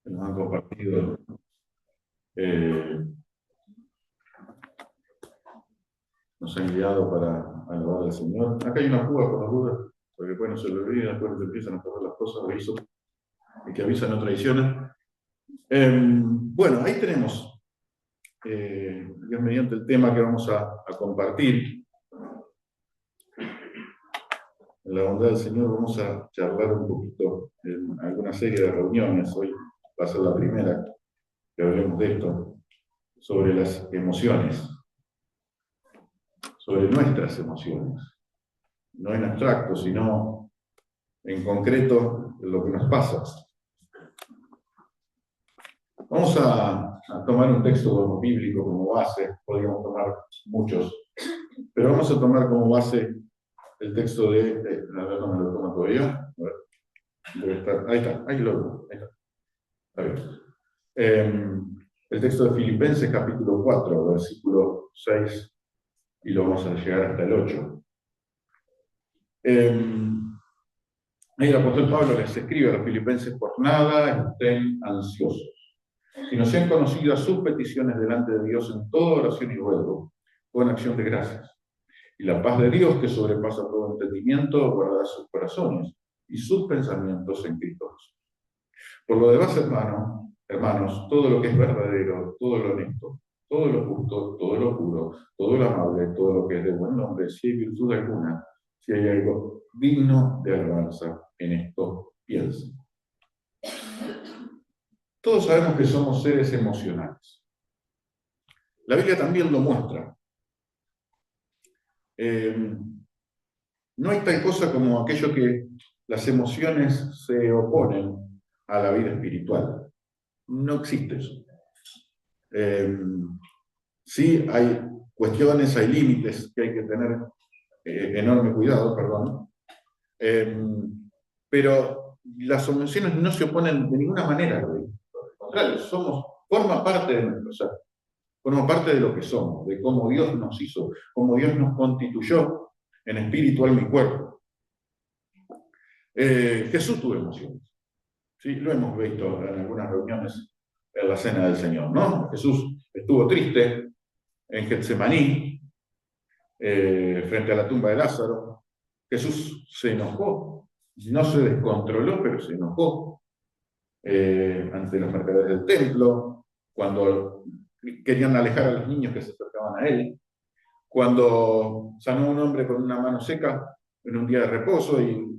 que nos han compartido. Nos han guiado para alabar al Señor. Acá hay una fuga por las dudas, porque después no se lo olvida, después se empiezan a correr las cosas, aviso, y que avisan no traicionan. Bueno, ahí tenemos, Dios mediante, el tema que vamos a compartir. En la bondad del Señor vamos a charlar un poquito en alguna serie de reuniones. Hoy va a ser la primera que hablemos de esto, sobre las emociones, sobre nuestras emociones, no en abstracto, sino en concreto lo que nos pasa. Vamos a tomar un texto bíblico como base, podríamos tomar muchos, pero vamos a tomar como base el texto a ver, no me lo tomo todavía, a ver, debe estar, ahí está, ahí está bien. El texto de Filipenses capítulo 4, versículo 6, y lo vamos a llegar hasta el 8. Ahí el apóstol Pablo les escribe a los filipenses: por nada estén ansiosos, sino sean conocidas sus peticiones delante de Dios en toda oración y ruego, con acción de gracias. Y la paz de Dios, que sobrepasa todo entendimiento, guardará sus corazones y sus pensamientos en Cristo Jesús. Por lo demás, hermanos, todo lo que es verdadero, todo lo honesto, todo lo justo, todo lo puro, todo lo amable, todo lo que es de buen nombre, si hay virtud alguna, si hay algo digno de alabanza, en esto piensen. Todos sabemos que somos seres emocionales. La Biblia también lo muestra. No hay tal cosa como aquello que las emociones se oponen a la vida espiritual. No existe eso. Sí hay cuestiones, hay límites que hay que tener enorme cuidado, perdón. Pero las emociones no se oponen de ninguna manera. Al contrario, forma parte de nuestro ser. Forma parte de lo que somos, de cómo Dios nos hizo, cómo Dios nos constituyó en espíritu, alma y cuerpo. Jesús tuvo emociones. ¿Sí? Lo hemos visto en algunas reuniones en la Cena del Señor, ¿no? Jesús estuvo triste en Getsemaní, frente a la tumba de Lázaro. Jesús se enojó, no se descontroló, pero se enojó ante los mercaderes del templo, cuando querían alejar a los niños que se acercaban a él, cuando sanó a un hombre con una mano seca en un día de reposo y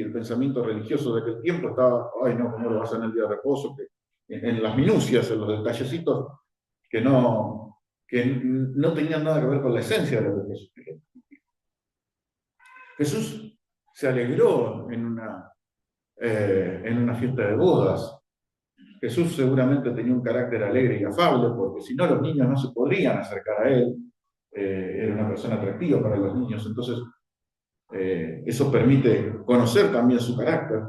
el pensamiento religioso de aquel tiempo estaba: ay no, ¿cómo lo vas a hacer en el día de reposo? Que en las minucias, en los detallecitos que no tenían nada que ver con la esencia de lo que Jesús quería. Jesús se alegró en una fiesta de bodas. Jesús seguramente tenía un carácter alegre y afable, porque si no los niños no se podrían acercar a él. Era una persona atractiva para los niños, entonces eso permite conocer también su carácter.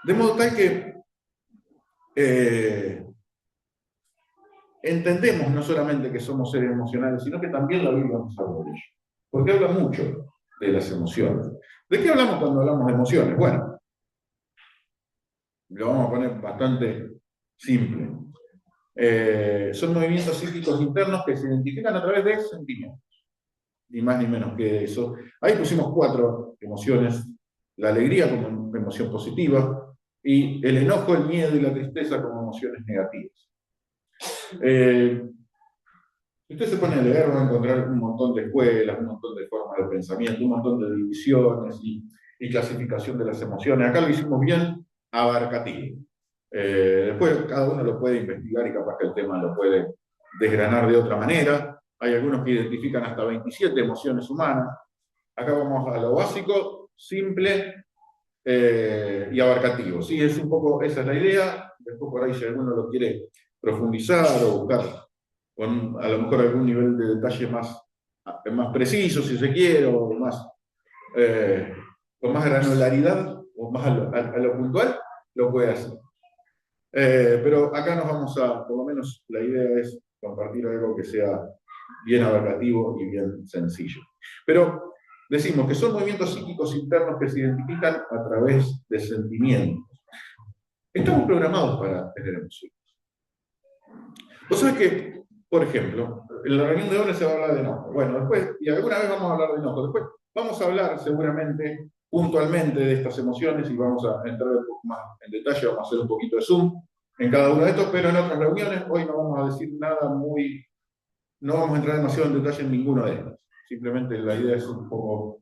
De modo tal que entendemos no solamente que somos seres emocionales, sino que también la Biblia nos habla de ello, porque habla mucho de las emociones. ¿De qué hablamos cuando hablamos de emociones? Bueno, lo vamos a poner bastante simple. Son movimientos psíquicos internos que se identifican a través de sentimientos, ni más ni menos que eso. Ahí pusimos 4 emociones: la alegría como emoción positiva, y el enojo, el miedo y la tristeza como emociones negativas. Si usted se pone a leer, va a encontrar un montón de escuelas, un montón de formas de pensamiento, un montón de divisiones y clasificación de las emociones. Acá lo hicimos bien abarcativo. Después cada uno lo puede investigar y capaz que el tema lo puede desgranar de otra manera. Hay algunos que identifican hasta 27 emociones humanas. Acá vamos a lo básico, simple y abarcativo. Sí, es un poco, esa es la idea. Después por ahí si alguno lo quiere profundizar o buscar con a lo mejor algún nivel de detalle más preciso, si se quiere, o con más granularidad, o más a lo puntual, lo puede hacer. Pero acá nos vamos por lo menos la idea es compartir algo que sea bien abarcativo y bien sencillo. Pero decimos que son movimientos psíquicos internos que se identifican a través de sentimientos. Estamos programados para tener emociones. Vos sabés que, por ejemplo, en la reunión de hoy se va a hablar de enojo. Bueno, después, y alguna vez vamos a hablar de enojo. Después vamos a hablar seguramente puntualmente de estas emociones y vamos a entrar un poco más en detalle, vamos a hacer un poquito de zoom en cada uno de estos, pero en otras reuniones hoy no vamos a decir nada muy, no vamos a entrar demasiado en detalle en ninguno de estos. Simplemente la idea es un poco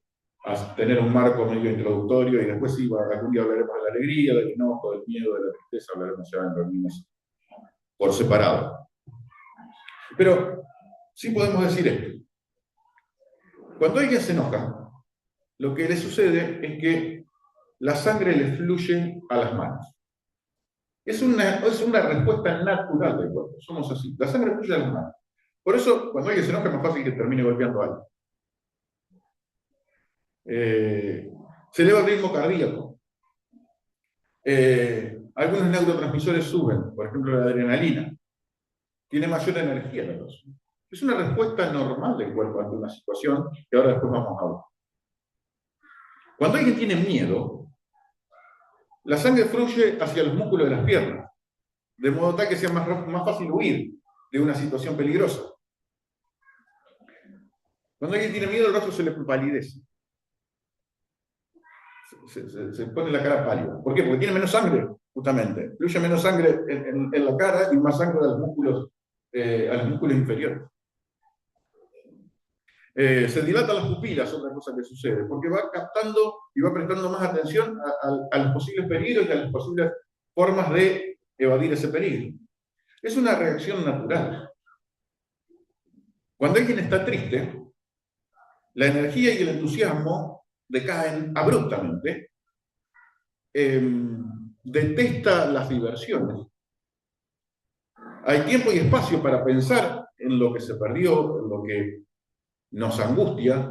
tener un marco medio introductorio y después sí, algún día hablaremos de la alegría, del enojo, del miedo, de la tristeza, hablaremos ya en reuniones por separado. Pero sí podemos decir esto. Cuando alguien se enoja, lo que le sucede es que la sangre le fluye a las manos. Es una respuesta natural del cuerpo. Somos así. La sangre fluye a las manos. Por eso, cuando alguien se enoja, es más fácil que termine golpeando a alguien. Se eleva el ritmo cardíaco. Algunos neurotransmisores suben, por ejemplo la adrenalina. Tiene mayor energía la persona. Es una respuesta normal del cuerpo ante una situación que ahora después vamos a hablar. Cuando alguien tiene miedo, la sangre fluye hacia los músculos de las piernas, de modo tal que sea más fácil huir de una situación peligrosa. Cuando alguien tiene miedo, el rostro se le palidece. Se pone la cara pálida. ¿Por qué? Porque tiene menos sangre, justamente. Fluye menos sangre en la cara y más sangre a los músculos inferiores. Se dilatan las pupilas, otra cosa que sucede, porque va captando y va prestando más atención a los posibles peligros y a las posibles formas de evadir ese peligro. Es una reacción natural. Cuando alguien está triste, la energía y el entusiasmo decaen abruptamente, detesta las diversiones. Hay tiempo y espacio para pensar en lo que se perdió, en lo que nos angustia,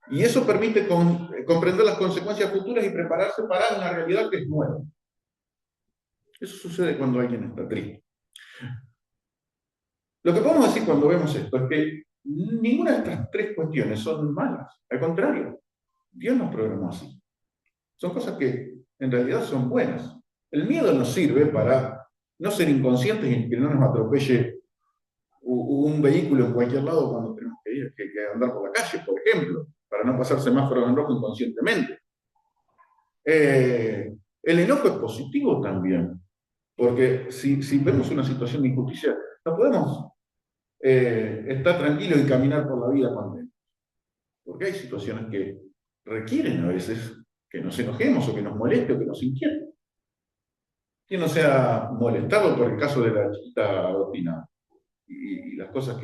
y eso permite comprender las consecuencias futuras y prepararse para una realidad que es nueva. Eso sucede cuando alguien está triste. Lo que podemos decir cuando vemos esto es que ninguna de estas tres cuestiones son malas. Al contrario, Dios nos programó así. Son cosas que en realidad son buenas. El miedo nos sirve para no ser inconscientes y que no nos atropelle un vehículo en cualquier lado cuando tenemos que andar por la calle, por ejemplo, para no pasar semáforos en rojo inconscientemente. El enojo es positivo también, porque si vemos una situación de injusticia, no podemos estar tranquilos y caminar por la vida contentos. Porque hay situaciones que requieren a veces que nos enojemos o que nos moleste o que nos inquiete. ¿Quién no se ha molestado por el caso de la chiquita Agostina y las cosas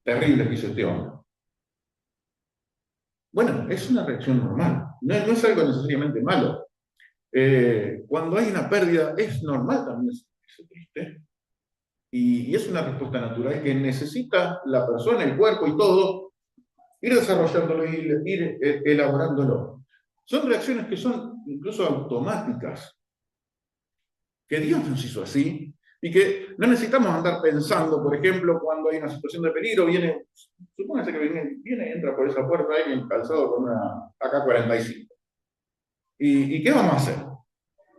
terribles que hizo este hombre? Bueno, es una reacción normal, no es algo necesariamente malo. Cuando hay una pérdida, es normal también ser triste. Y es una respuesta natural que necesita la persona, el cuerpo y todo, ir desarrollándolo y ir elaborándolo. Son reacciones que son incluso automáticas, que Dios nos hizo así, y que no necesitamos andar pensando, por ejemplo, cuando hay una situación de peligro, supóngase que viene, entra por esa puerta alguien calzado con una AK-45. ¿Y qué vamos a hacer?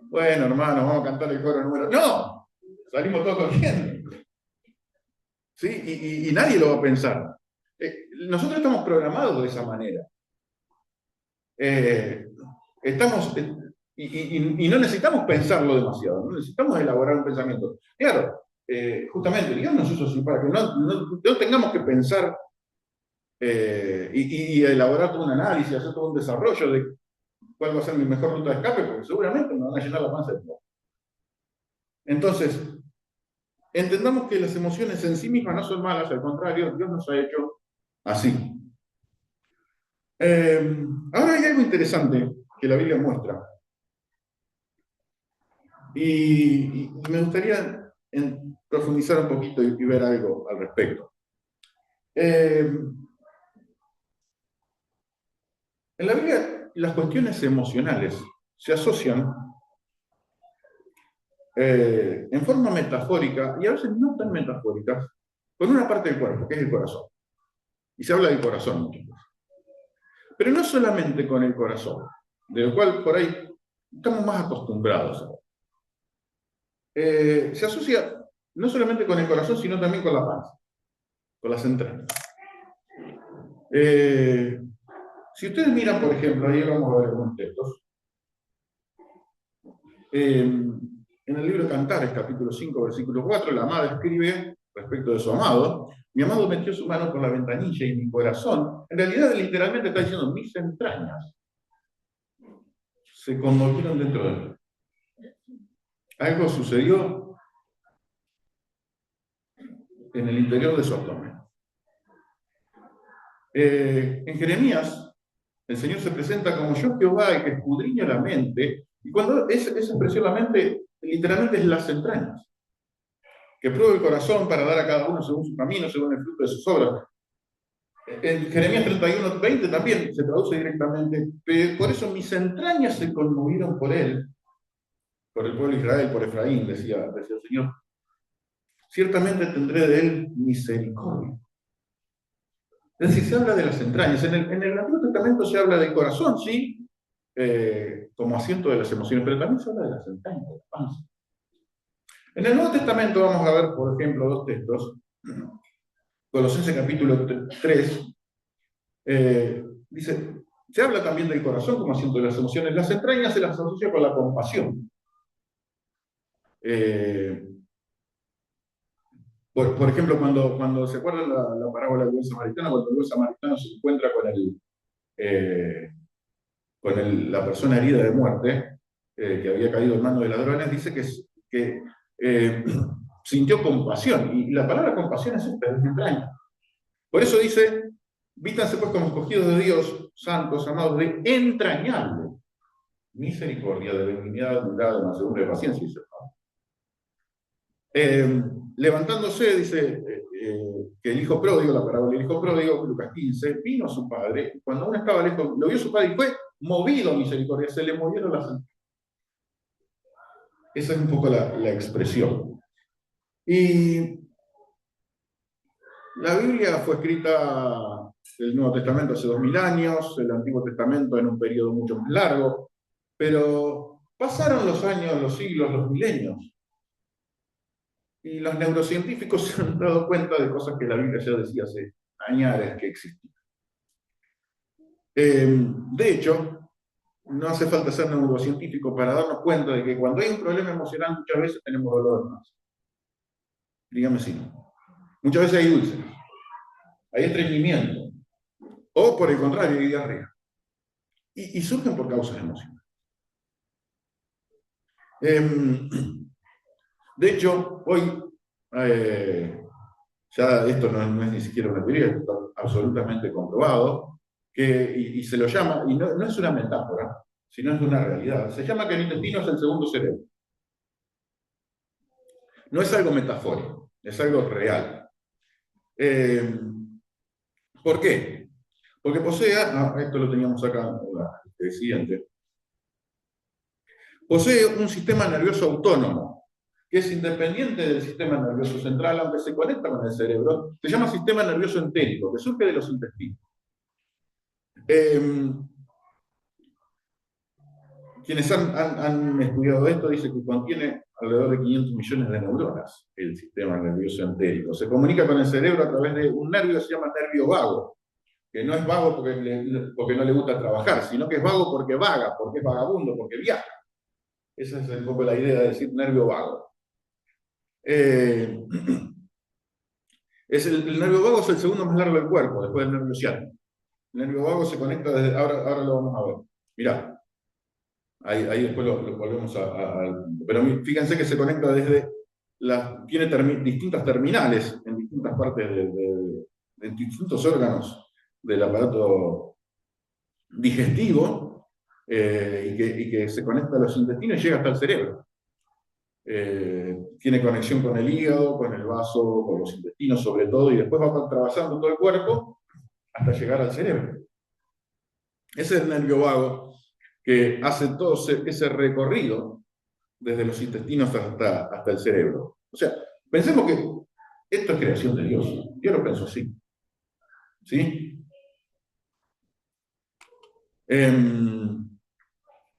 Bueno, hermano, vamos a cantar el coro número... ¡No! Salimos todos corriendo. ¿Sí? Y nadie lo va a pensar. Nosotros estamos programados de esa manera. Y no necesitamos pensarlo demasiado, no necesitamos elaborar un pensamiento. Claro, justamente Dios nos hizo así para que no tengamos que pensar y elaborar todo un análisis, hacer todo un desarrollo de cuál va a ser mi mejor ruta de escape, porque seguramente me van a llenar la panza de todo. Entonces, entendamos que las emociones en sí mismas no son malas, al contrario, Dios nos ha hecho así. Ahora hay algo interesante que la Biblia muestra. Y me gustaría profundizar un poquito y ver algo al respecto. En la Biblia, las cuestiones emocionales se asocian en forma metafórica, y a veces no tan metafóricas, con una parte del cuerpo, que es el corazón. Y se habla del corazón muchas veces. Pero no solamente con el corazón, del cual por ahí estamos más acostumbrados ahora. se asocia no solamente con el corazón, sino también con la panza, con las entrañas. Si ustedes miran, por ejemplo, ahí vamos a ver algunos textos, en el libro de Cantares, capítulo 5, versículo 4, la amada escribe respecto de su amado: mi amado metió su mano por la ventanilla y mi corazón, en realidad literalmente está diciendo, mis entrañas se conmovieron dentro de mí. Algo sucedió en el interior de su abdomen. En Jeremías, el Señor se presenta como yo Jehová, el que escudriña la mente, y cuando esa expresión la mente, literalmente es las entrañas, que prueba el corazón para dar a cada uno según su camino, según el fruto de sus obras. En Jeremías 31, 20 también se traduce directamente, por eso mis entrañas se conmovieron por él, por el pueblo de Israel, por Efraín, decía el Señor. Ciertamente tendré de él misericordia. Es decir, se habla de las entrañas. En el Antiguo Testamento se habla del corazón, sí, como asiento de las emociones, pero también se habla de las entrañas, de la panza. En el Nuevo Testamento vamos a ver, por ejemplo, dos textos. Colosenses capítulo 3, dice, se habla también del corazón como asiento de las emociones. Las entrañas se las asocia con la compasión. Por ejemplo, cuando se acuerdan la parábola del buen samaritano, cuando el buen samaritano se encuentra con la persona herida de muerte, que había caído en manos de ladrones, dice que sintió compasión. Y la palabra compasión es esta, es entraña. Por eso dice, vístanse pues como escogidos de Dios, santos, amados, de entrañable misericordia, de benignidad, de humildad, de mansedumbre, de paciencia, dice levantándose, dice que el hijo pródigo, la parábola del hijo pródigo, Lucas 15, vino a su padre, cuando aún estaba lejos, lo vio su padre y fue movido a misericordia, se le movieron las entrañas. Esa es un poco la expresión. Y la Biblia fue escrita, el Nuevo Testamento hace 2000 años, el Antiguo Testamento en un periodo mucho más largo, pero pasaron los años, los siglos, los milenios, y los neurocientíficos se han dado cuenta de cosas que la Biblia ya decía hace años que existían. De hecho, no hace falta ser neurocientífico para darnos cuenta de que cuando hay un problema emocional muchas veces tenemos dolor más. Dígame si no. Muchas veces hay úlceras, hay estreñimiento, o por el contrario, hay diarrea. Y surgen por causas emocionales. De hecho, hoy, ya esto no es ni siquiera una teoría, está absolutamente comprobado, y se lo llama, y no es una metáfora, sino es una realidad, se llama que el intestino es el segundo cerebro. No es algo metafórico, es algo real. ¿Por qué? Porque posee, esto lo teníamos acá en el siguiente, posee un sistema nervioso autónomo, que es independiente del sistema nervioso central, aunque se conecta con el cerebro. Se llama sistema nervioso entérico, que surge de los intestinos. Quienes han estudiado esto dicen que contiene alrededor de 500 millones de neuronas, el sistema nervioso entérico. Se comunica con el cerebro a través de un nervio que se llama nervio vago, que no es vago porque no le gusta trabajar, sino que es vago porque vaga, porque es vagabundo, porque viaja. Esa es un poco la idea de decir nervio vago. El nervio vago es el segundo más largo del cuerpo, después del nervio ciático. El nervio vago se conecta desde, ahora lo vamos a ver. Mirá, ahí después lo volvemos pero fíjense que se conecta desde, tiene distintas terminales en distintas partes de distintos órganos del aparato digestivo, y que se conecta a los intestinos y llega hasta el cerebro. Tiene conexión con el hígado, con el vaso, con los intestinos sobre todo, y después va atravesando todo el cuerpo hasta llegar al cerebro. Ese es el nervio vago que hace todo ese recorrido desde los intestinos hasta el cerebro. O sea, pensemos que esto es creación de Dios. Yo lo pienso así. ¿Sí?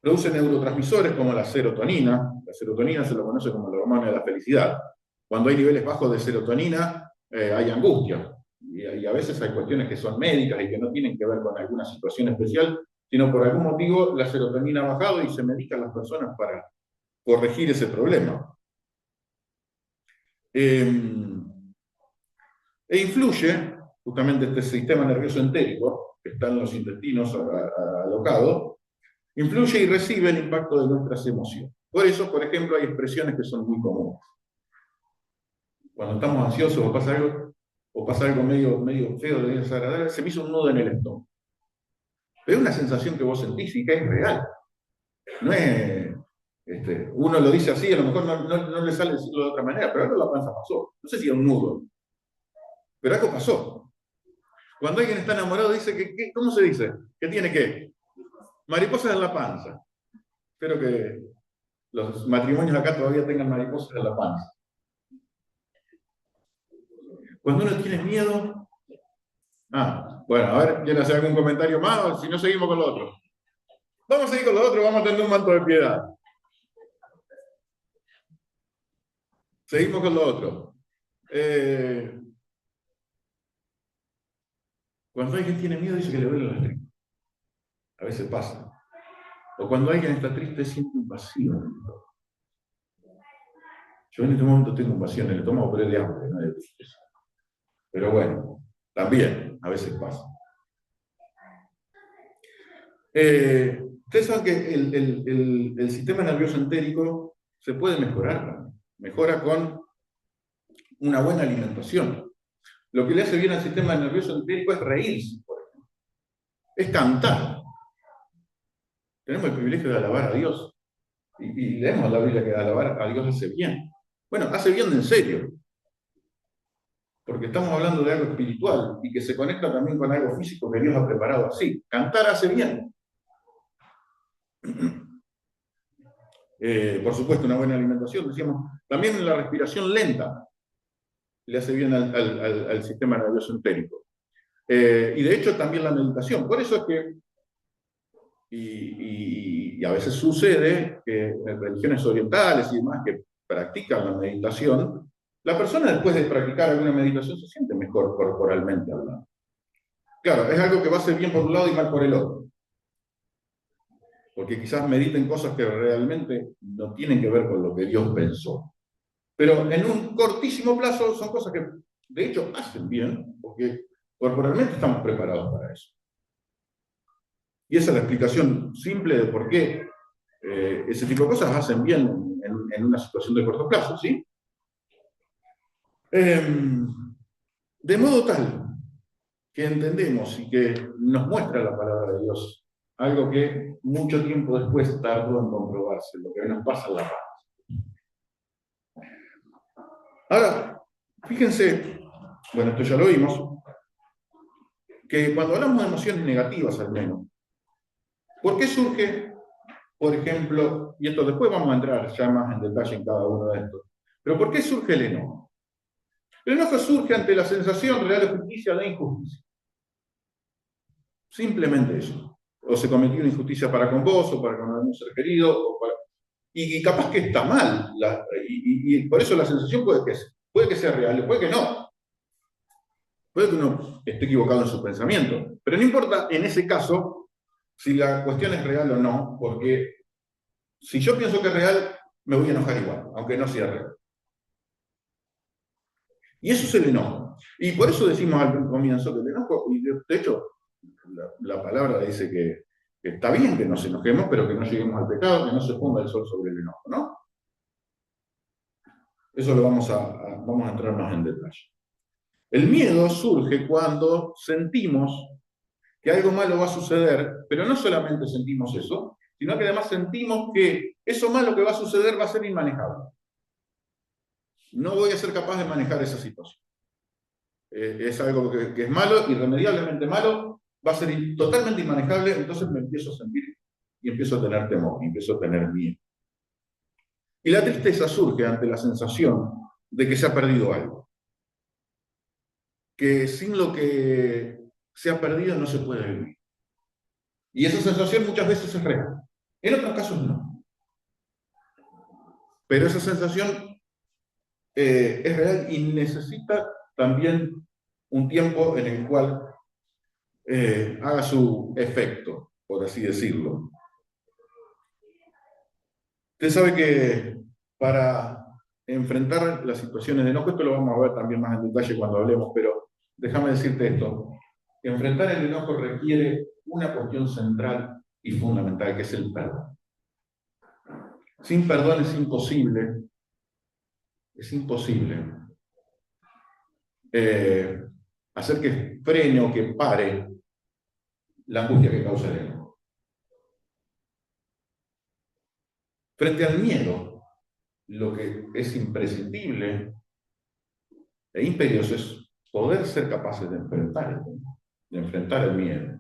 Produce neurotransmisores como la serotonina. La serotonina se lo conoce como la hormona de la felicidad. Cuando hay niveles bajos de serotonina, hay angustia. Y a veces hay cuestiones que son médicas y que no tienen que ver con alguna situación especial, sino por algún motivo la serotonina ha bajado y se medican las personas para corregir ese problema. E influye, justamente este sistema nervioso entérico, que está en los intestinos alocado, influye y recibe el impacto de nuestras emociones. Por eso, por ejemplo, hay expresiones que son muy comunes. Cuando estamos ansiosos o pasa algo medio feo, de desagradable, se me hizo un nudo en el estómago. Pero es una sensación que vos sentís y que es real. No es, uno lo dice así, a lo mejor no le sale decirlo de otra manera, pero algo en la panza pasó. No sé si es un nudo, pero algo pasó. Cuando alguien está enamorado dice que ¿cómo se dice? Que tiene que mariposas en la panza. Espero que los matrimonios acá todavía tengan mariposas en la panza. Cuando uno tiene miedo... bueno, a ver, ¿quieren hacer algún comentario más? O si no, seguimos con lo otro. Vamos a seguir con lo otro, vamos a tener un manto de piedad. Seguimos con lo otro. Cuando alguien tiene miedo dice que le duele la tripas. A veces pasa. O cuando alguien está triste siente un vacío en el estómago. Yo en este momento tengo un vacío en el estómago, pero es de hambre, no de tristeza. Pero bueno, también a veces pasa. Ustedes saben que el sistema nervioso entérico se puede mejorar. Mejora con una buena alimentación. Lo que le hace bien al sistema nervioso entérico es reírse, por ejemplo. Es cantar. Tenemos el privilegio de alabar a Dios. Y leemos la Biblia que alabar a Dios hace bien. Bueno, hace bien en serio. Porque estamos hablando de algo espiritual y que se conecta también con algo físico que Dios ha preparado así. Cantar hace bien. Por supuesto, una buena alimentación, decíamos. También la respiración lenta le hace bien al sistema nervioso entérico. Y de hecho también la meditación. Por eso es que, y a veces sucede que en religiones orientales y demás que practican la meditación, la persona después de practicar alguna meditación se siente mejor corporalmente hablando. Claro, es algo que va a ser bien por un lado y mal por el otro. Porque quizás mediten cosas que realmente no tienen que ver con lo que Dios pensó. Pero en un cortísimo plazo son cosas que de hecho hacen bien, porque corporalmente estamos preparados para eso. Y esa es la explicación simple de por qué ese tipo de cosas hacen bien en una situación de corto plazo, ¿sí? De modo tal que entendemos y que nos muestra la palabra de Dios, algo que mucho tiempo después tardó en comprobarse, lo que nos pasa en la paz. Ahora, fíjense, bueno, esto ya lo vimos, que cuando hablamos de emociones negativas al menos, ¿por qué surge, por ejemplo, y esto después vamos a entrar ya más en detalle en cada uno de estos, pero ¿por qué surge el enojo? El enojo surge ante la sensación real de justicia de injusticia. Simplemente eso. O se cometió una injusticia para con vos, o para con algún ser querido, y capaz que está mal, y por eso la sensación puede que sea real, puede que no. Puede que uno esté equivocado en su pensamiento, pero no importa en ese caso si la cuestión es real o no, porque si yo pienso que es real, me voy a enojar igual, aunque no sea real. Y eso es el enojo. Y por eso decimos al comienzo que el enojo, y de hecho, la palabra dice que está bien que nos enojemos, pero que no lleguemos al pecado, que no se ponga el sol sobre el enojo, ¿no? Eso lo vamos a entrar más en detalle. El miedo surge cuando sentimos que algo malo va a suceder, pero no solamente sentimos eso, sino que además sentimos que eso malo que va a suceder va a ser inmanejable. No voy a ser capaz de manejar esa situación. Es algo que es malo, irremediablemente malo, va a ser totalmente inmanejable, entonces me empiezo a sentir y empiezo a tener temor, y empiezo a tener miedo. Y la tristeza surge ante la sensación de que se ha perdido algo. Que sin lo que se ha perdido no se puede vivir. Y esa sensación muchas veces es real. En otros casos no. Pero esa sensación es real y necesita también un tiempo en el cual haga su efecto, por así decirlo. Usted sabe que para enfrentar las situaciones de enojo, esto lo vamos a ver también más en detalle cuando hablemos, pero déjame decirte esto. Enfrentar el enojo requiere una cuestión central y fundamental, que es el perdón. Sin perdón es imposible hacer que frene o que pare la angustia que causa el enojo. Frente al miedo, lo que es imprescindible e imperioso es poder ser capaces de enfrentar el miedo.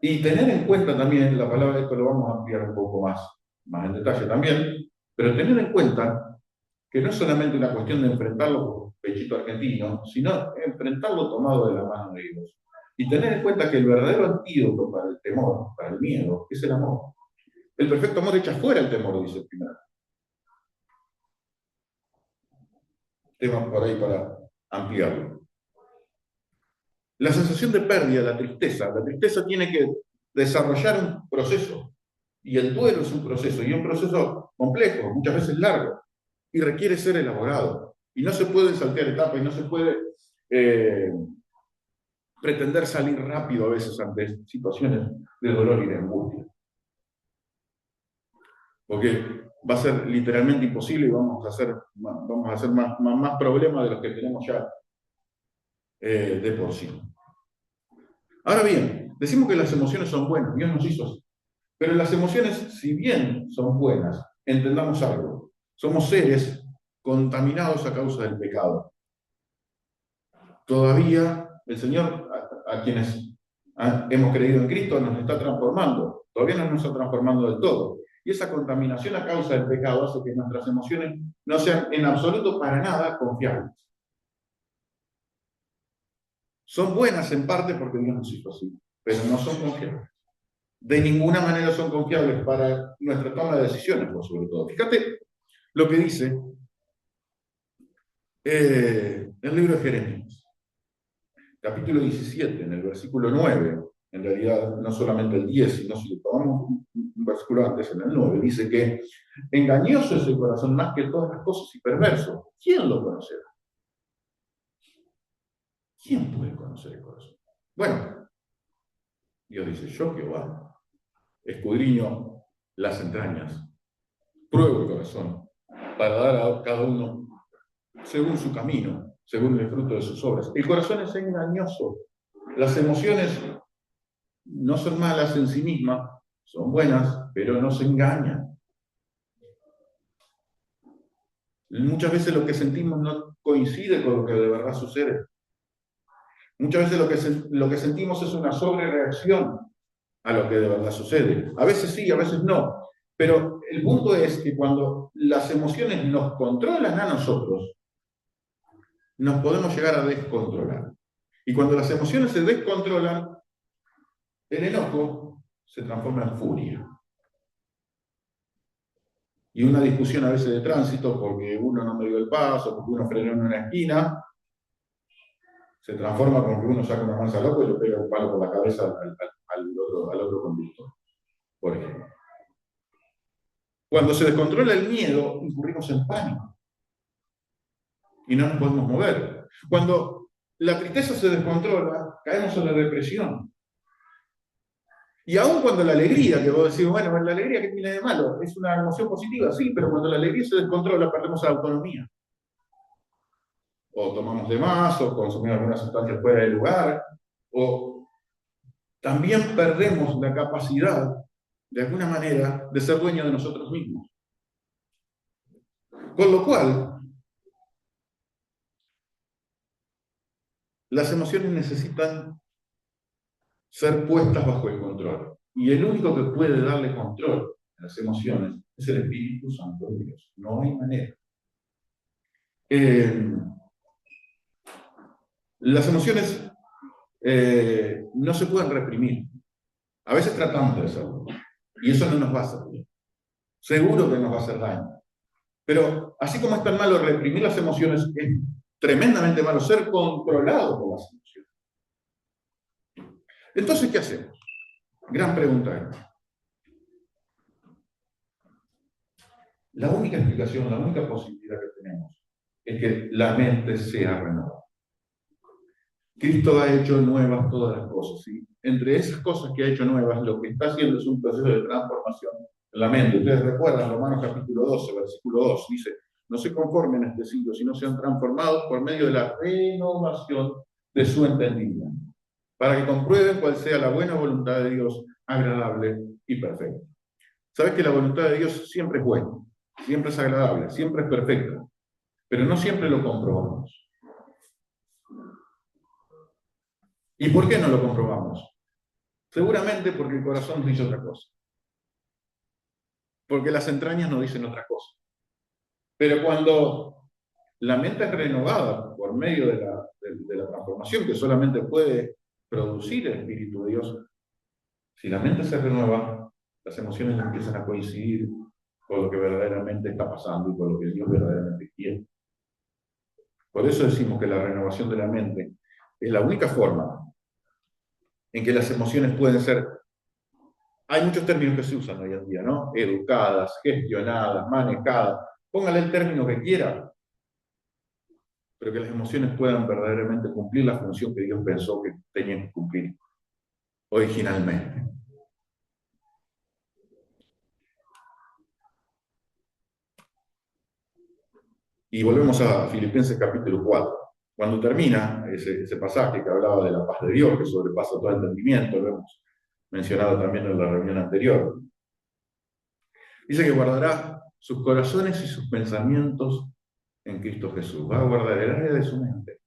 Y tener en cuenta también, la palabra, esto lo vamos a ampliar un poco más en detalle también, pero tener en cuenta que no es solamente una cuestión de enfrentarlo por pechito argentino, sino enfrentarlo tomado de la mano de Dios. Y tener en cuenta que el verdadero antídoto para el temor, para el miedo, es el amor. El perfecto amor echa fuera el temor, dice el primero. Tema por ahí para ampliarlo. La sensación de pérdida, la tristeza tiene que desarrollar un proceso. Y el duelo es un proceso, y un proceso complejo, muchas veces largo, y requiere ser elaborado. Y no se puede saltear etapas, y no se puede pretender salir rápido a veces ante situaciones de dolor y de angustia. Porque va a ser literalmente imposible y vamos a hacer más problemas de los que tenemos ya de por sí. Ahora bien, decimos que las emociones son buenas, Dios nos hizo así. Pero las emociones, si bien son buenas, entendamos algo, somos seres contaminados a causa del pecado. Todavía el Señor, a quienes hemos creído en Cristo, nos está transformando. Todavía no nos está transformando del todo. Y esa contaminación a causa del pecado hace que nuestras emociones no sean en absoluto para nada confiables. Son buenas en parte porque Dios nos hizo así, pero no son confiables. De ninguna manera son confiables para nuestra toma de decisiones, por sobre todo. Fíjate lo que dice el libro de Jeremías, capítulo 17, en el versículo 9, en realidad no solamente el 10, sino si tomamos un versículo antes, en el 9, dice que engañoso es el corazón más que todas las cosas y perverso. ¿Quién lo conocerá? ¿Quién puede conocer el corazón? Bueno, Dios dice, yo Jehová escudriño las entrañas, pruebo el corazón, para dar a cada uno según su camino, según el fruto de sus obras. El corazón es engañoso. Las emociones no son malas en sí mismas, son buenas, pero no se engañan. Muchas veces lo que sentimos no coincide con lo que de verdad sucede. Muchas veces lo que sentimos es una sobrereacción a lo que de verdad sucede. A veces sí, a veces no. Pero el punto es que cuando las emociones nos controlan a nosotros, nos podemos llegar a descontrolar. Y cuando las emociones se descontrolan, el enojo se transforma en furia. Y una discusión a veces de tránsito, porque uno no me dio el paso, porque uno frenó en una esquina, se transforma con que uno saca una manza loco y le pega un palo por la cabeza al otro conductor, por ejemplo. Cuando se descontrola el miedo, incurrimos en pánico y no nos podemos mover. Cuando la tristeza se descontrola, caemos en la depresión. Y aun cuando la alegría, que vos decís, bueno, la alegría, ¿qué tiene de malo? Es una emoción positiva, sí, pero cuando la alegría se descontrola, perdemos la autonomía. O tomamos de más, o consumimos alguna sustancia fuera de lugar, o también perdemos la capacidad, de alguna manera, de ser dueños de nosotros mismos. Con lo cual, las emociones necesitan ser puestas bajo el control. Y el único que puede darle control a las emociones es el Espíritu Santo de Dios. No hay manera. Las emociones no se pueden reprimir. A veces tratamos de hacerlo. Y eso no nos va a hacer bien. Seguro que nos va a hacer daño. Pero así como es tan malo reprimir las emociones, es tremendamente malo ser controlado por las emociones. Entonces, ¿qué hacemos? Gran pregunta esta. La única explicación, la única posibilidad que tenemos es que la mente sea renovada. Cristo ha hecho nuevas todas las cosas, ¿sí? Entre esas cosas que ha hecho nuevas, lo que está haciendo es un proceso de transformación en la mente. Ustedes recuerdan Romanos capítulo 12, versículo 2, dice, no se conformen a este siglo, sino sean transformados por medio de la renovación de su entendimiento, para que comprueben cuál sea la buena voluntad de Dios, agradable y perfecta. Sabes que la voluntad de Dios siempre es buena, siempre es agradable, siempre es perfecta, pero no siempre lo comprobamos. ¿Y por qué no lo comprobamos? Seguramente porque el corazón nos dice otra cosa. Porque las entrañas nos dicen otra cosa. Pero cuando la mente es renovada por medio de la transformación que solamente puede producir el Espíritu de Dios, si la mente se renueva, las emociones empiezan a coincidir con lo que verdaderamente está pasando y con lo que Dios verdaderamente quiere. Por eso decimos que la renovación de la mente es la única forma en que las emociones pueden ser. Hay muchos términos que se usan hoy en día, ¿no? Educadas, gestionadas, manejadas. Póngale el término que quiera, pero que las emociones puedan verdaderamente cumplir la función que Dios pensó que tenían que cumplir originalmente. Y volvemos a Filipenses capítulo 4. Cuando termina ese pasaje que hablaba de la paz de Dios, que sobrepasa todo entendimiento, lo hemos mencionado también en la reunión anterior, dice que guardará sus corazones y sus pensamientos en Cristo Jesús. Va a guardar el área de su mente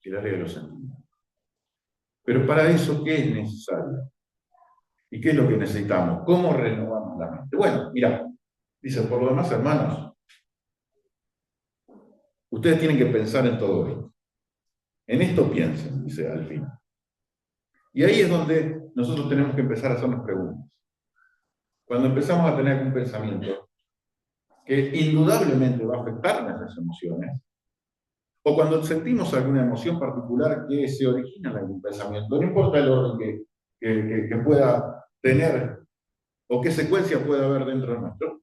y el área de los sentimientos. Pero para eso, ¿qué es necesario? ¿Y qué es lo que necesitamos? ¿Cómo renovamos la mente? Bueno, mira, dice, por lo demás, hermanos, ustedes tienen que pensar en todo esto. En esto piensen, dice al fin. Y ahí es donde nosotros tenemos que empezar a hacernos preguntas. Cuando empezamos a tener algún pensamiento que indudablemente va a afectar nuestras emociones, o cuando sentimos alguna emoción particular que se origina en algún pensamiento, no importa el orden que pueda tener o qué secuencia puede haber dentro de nuestro,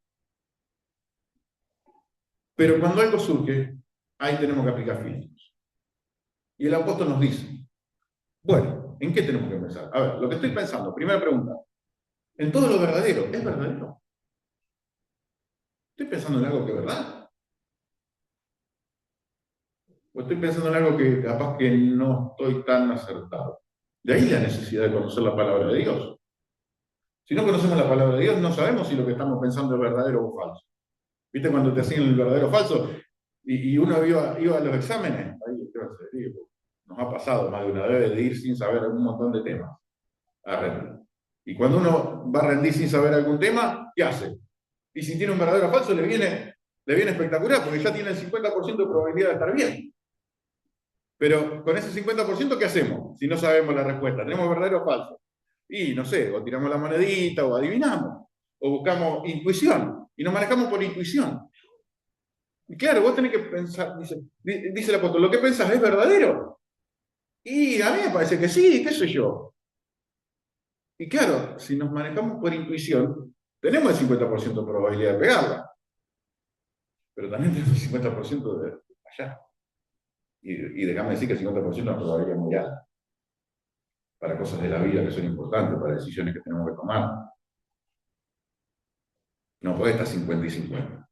pero cuando algo surge, ahí tenemos que aplicar filtros. Y el apóstol nos dice, bueno, ¿en qué tenemos que pensar? A ver, lo que estoy pensando, primera pregunta, en todo lo verdadero, ¿es verdadero? ¿Estoy pensando en algo que es verdad? ¿O estoy pensando en algo que capaz que no estoy tan acertado? De ahí la necesidad de conocer la palabra de Dios. Si no conocemos la palabra de Dios, no sabemos si lo que estamos pensando es verdadero o falso. ¿Viste cuando te hacían el verdadero o falso? Y uno iba a los exámenes. Ahí, nos ha pasado más de una vez de ir sin saber un montón de temas a rendir. Y cuando uno va a rendir sin saber algún tema, ¿qué hace? Y si tiene un verdadero o falso, le viene espectacular, porque ya tiene el 50% de probabilidad de estar bien. Pero con ese 50%, ¿qué hacemos? Si no sabemos la respuesta, ¿tenemos verdadero o falso? Y no sé, o tiramos la monedita, o adivinamos, o buscamos intuición, y nos manejamos por intuición. Y claro, vos tenés que pensar, dice el apóstol, ¿lo que pensás es verdadero? Y a mí me parece que sí, qué sé yo. Y claro, si nos manejamos por intuición, tenemos el 50% de probabilidad de pegarla, pero también tenemos el 50% de fallar. Y déjame decir que el 50% de probabilidad es muy alta para cosas de la vida que son importantes, para decisiones que tenemos que tomar. No puede estar 50 y 50.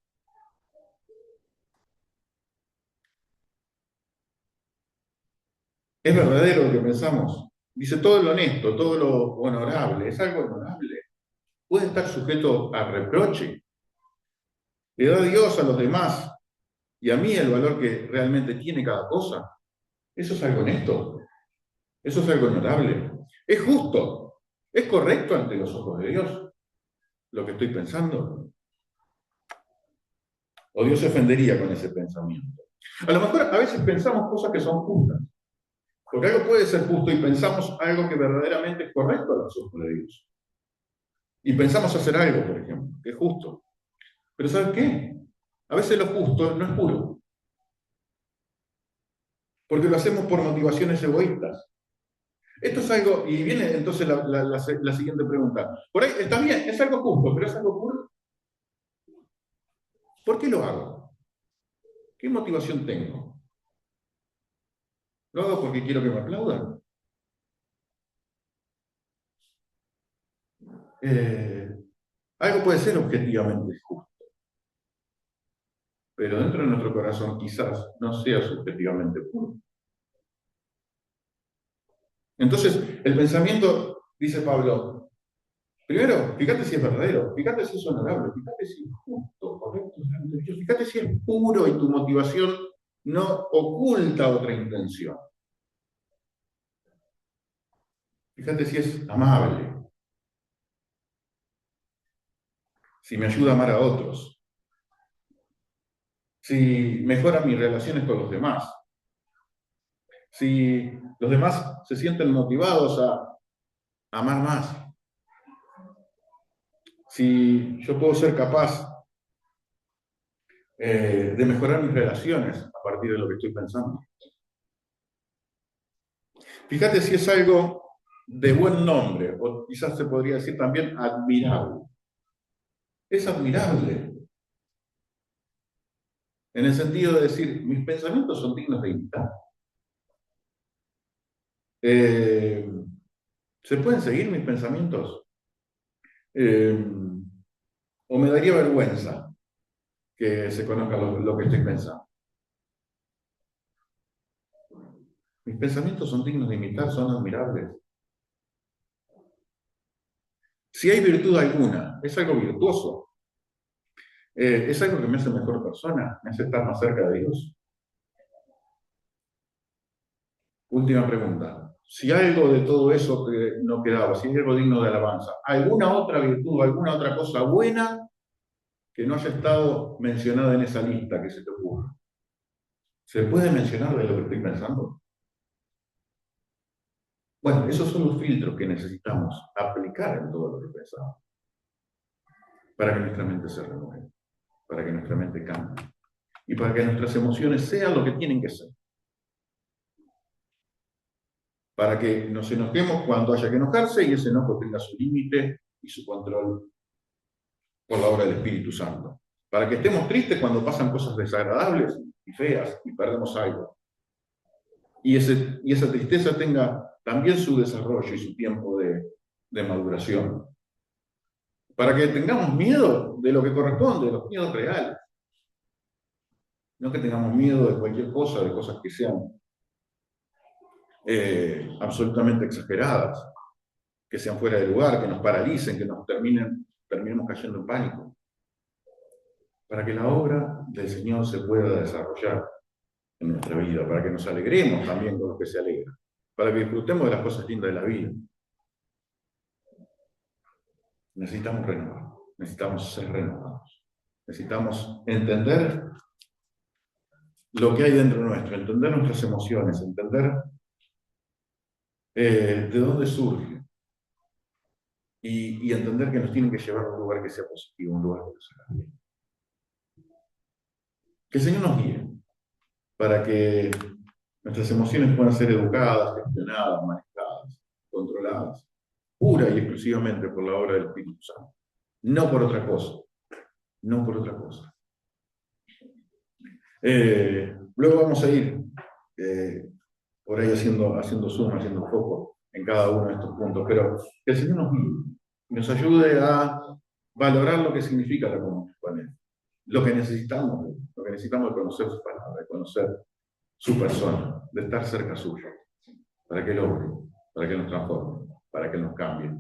¿Es verdadero lo que pensamos? Dice todo lo honesto, todo lo honorable. ¿Es algo honorable? ¿Puede estar sujeto a reproche? ¿Le da Dios a los demás y a mí el valor que realmente tiene cada cosa? ¿Eso es algo honesto? ¿Eso es algo honorable? ¿Es justo? ¿Es correcto ante los ojos de Dios lo que estoy pensando? ¿O Dios se ofendería con ese pensamiento? A lo mejor a veces pensamos cosas que son justas, porque algo puede ser justo y pensamos algo que verdaderamente es correcto a los ojos de Dios. Y pensamos hacer algo, por ejemplo, que es justo. Pero ¿sabes qué? A veces lo justo no es puro, porque lo hacemos por motivaciones egoístas. Esto es algo, y viene entonces la siguiente pregunta. Por ahí está bien, es algo justo, pero es algo puro. ¿Por qué lo hago? ¿Qué motivación tengo? ¿Lo hago porque quiero que me aplaudan? Algo puede ser objetivamente justo, pero dentro de nuestro corazón quizás no sea subjetivamente puro. Entonces, el pensamiento, dice Pablo, primero, fíjate si es verdadero, fíjate si es honorable, fíjate si es justo, correcto, fíjate si es puro y tu motivación no oculta otra intención. Fíjate si es amable, si me ayuda a amar a otros, si mejora mis relaciones con los demás, si los demás se sienten motivados a amar más, si yo puedo ser capaz de mejorar mis relaciones a partir de lo que estoy pensando. Fíjate si es algo de buen nombre, o quizás se podría decir también admirable. Es admirable, en el sentido de decir, mis pensamientos son dignos de imitar. ¿Se pueden seguir mis pensamientos? ¿O me daría vergüenza que se conozca lo que estoy pensando? Mis pensamientos son dignos de imitar, son admirables. Si hay virtud alguna, es algo virtuoso. Es algo que me hace mejor persona, me hace estar más cerca de Dios. Última pregunta. Si algo de todo eso que no quedaba, si hay algo digno de alabanza, ¿alguna otra virtud, alguna otra cosa buena que no haya estado mencionada en esa lista que se te ocurra? ¿Se puede mencionar de lo que estoy pensando? Bueno, esos son los filtros que necesitamos aplicar en todo lo que pensamos para que nuestra mente se renueve, para que nuestra mente cambie y para que nuestras emociones sean lo que tienen que ser. Para que nos enojemos cuando haya que enojarse y ese enojo tenga su límite y su control por la obra del Espíritu Santo. Para que estemos tristes cuando pasan cosas desagradables y feas y perdemos algo. Y esa tristeza tenga también su desarrollo y su tiempo de maduración. Para que tengamos miedo de lo que corresponde, de los miedos reales. No que tengamos miedo de cualquier cosa, de cosas que sean absolutamente exageradas, que sean fuera de lugar, que nos paralicen, que nos terminemos cayendo en pánico. Para que la obra del Señor se pueda desarrollar en nuestra vida, para que nos alegremos también con los que se alegran, para que disfrutemos de las cosas lindas de la vida. Necesitamos renovar, necesitamos ser renovados, necesitamos entender lo que hay dentro nuestro, entender nuestras emociones, entender de dónde surge y entender que nos tienen que llevar a un lugar que sea positivo, un lugar que nos haga bien. Que el Señor nos guíe para que nuestras emociones puedan ser educadas, gestionadas, manejadas, controladas, pura y exclusivamente por la obra del Espíritu Santo. No por otra cosa. No por otra cosa. Luego vamos a ir por ahí haciendo zoom, haciendo foco en cada uno de estos puntos, pero que el Señor nos guíe, nos ayude a valorar lo que significa la comunión con Él, lo que necesitamos de conocer su palabra, de conocer su persona, de estar cerca suyo, para que Él obre, para que nos transforme, para que nos cambie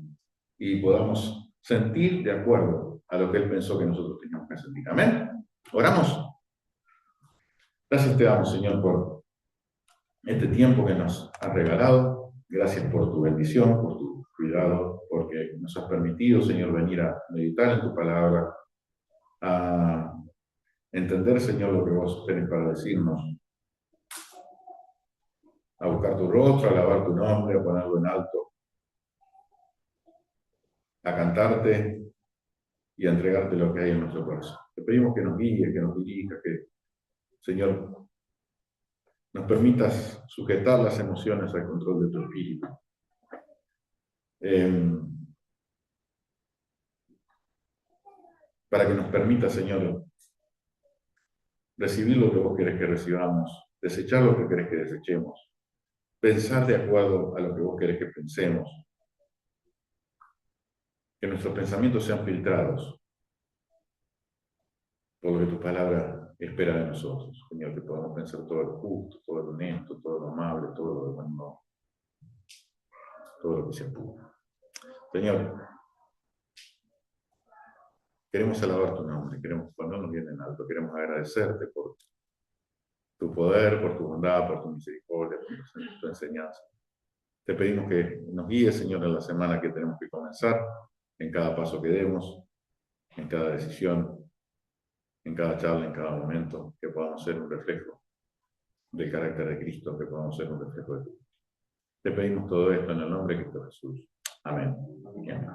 y podamos sentir de acuerdo a lo que Él pensó que nosotros teníamos que sentir. Amén. Oramos. Gracias te damos, Señor, por este tiempo que nos has regalado. Gracias por tu bendición, por tu cuidado, porque nos has permitido, Señor, venir a meditar en tu palabra, a entender, Señor, lo que vos tenés para decirnos, a buscar tu rostro, a alabar tu nombre, a ponerlo en alto, a cantarte y a entregarte lo que hay en nuestro corazón. Te pedimos que nos guíes, que nos dirijas, que, Señor, nos permitas sujetar las emociones al control de tu espíritu. Para que nos permita, Señor, recibir lo que vos querés que recibamos, desechar lo que querés que desechemos, pensar de acuerdo a lo que vos querés que pensemos, que nuestros pensamientos sean filtrados por lo que tu palabra espera de nosotros, Señor, que podamos pensar todo lo justo, todo lo honesto, todo lo amable, todo lo bueno, todo lo que sea puro. Señor, queremos alabar tu nombre, queremos ponernos bien en alto, queremos agradecerte por tu poder, por tu bondad, por tu misericordia, por tu enseñanza. Te pedimos que nos guíes, Señor, en la semana que tenemos que comenzar, en cada paso que demos, en cada decisión, en cada charla, en cada momento, que podamos ser un reflejo del carácter de Cristo, que podamos ser un reflejo de ti. Te pedimos todo esto en el nombre de Cristo Jesús. Amén. Amén.